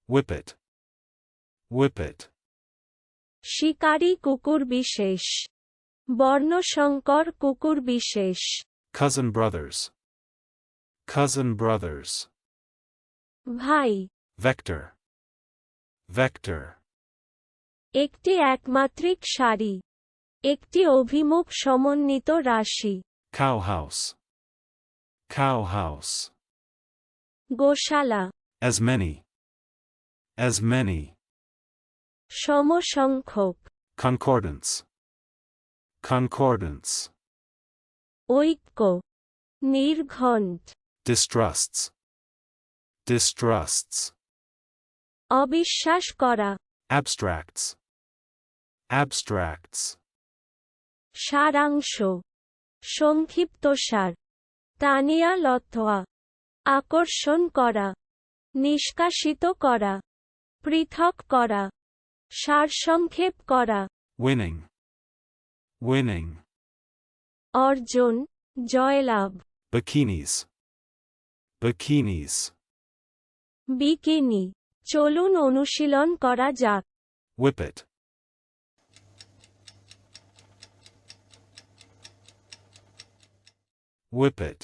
whippet, whippet, শিকারী কুকুর বিশেষ, বর্ণসংকর কুকুর বিশেষ। cousin brothers, cousin brothers, ভাই, vector, vector, একটি একমাত্রিক সারি, একটি অভিমুখ সমন্বিত রাশি। cowhouse, cowhouse, গোশালা, as many, as many, সমসংখ্যক, concordance, concordance, ঐক্য, নির্ঘণ্ট, distrusts, distrusts, অবিশ্বাস করা, abstracts, abstracts, সারাংশ, সংক্ষিপ্তসার, তানিয়া লতোয়া, আকর্ষণ করা, নিষ্কাশিত করা, পৃথক করা, সারসংক্ষেপ করা। winning, winning, অর্জন, জয়লাভ। bikinis, bikinis, বিকিনি, চলুন অনুশীলন করা যাক। whippet, whippet,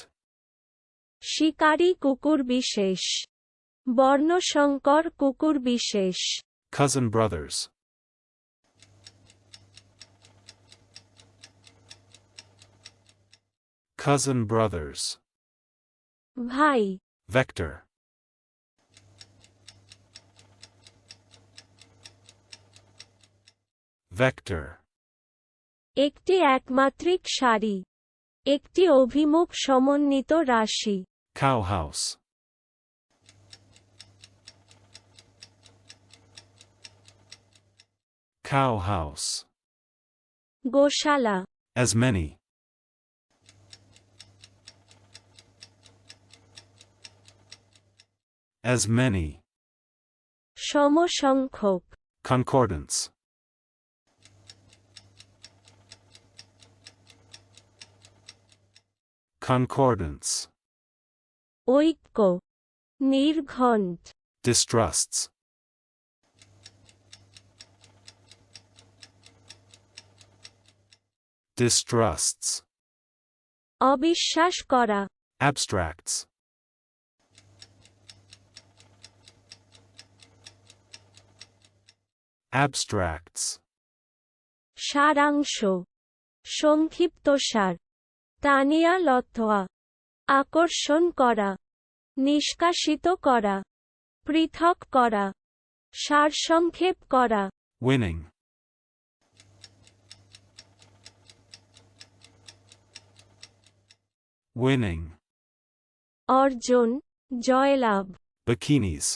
শিকারী কুকুর বিশেষ, বর্ণসংকর কুকুর বিশেষ। cousin brothers, cousin brothers, ভাই, vector, vector, একটি একমাত্রিক সারি, একটি অভিমুখ সমন্বিত রাশি। cowhouse, cowhouse, গোশালা, as many, as many, সমসংখ্যক, concordance, concordance, ঐক্য, নির্ঘণ্ট, distrusts, distrusts, অবিশ্বাস করা, abstracts, abstracts, সারাংশ, সংক্ষিপ্তসার, তানিয়া লতোয়া, আকর্ষণ করা, নিষ্কাশিত করা, পৃথক করা, সারসংক্ষেপ করা। winning, winning, অর্জন, জয়লাভ। bikinis,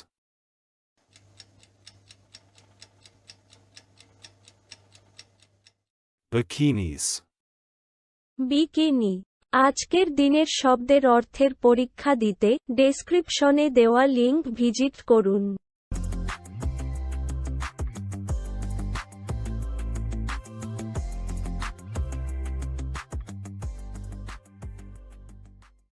bikinis, bikini. আজকের দিনের শব্দের অর্থের পরীক্ষা দিতে ডেসক্রিপশনে দেওয়া লিংক ভিজিট করুন।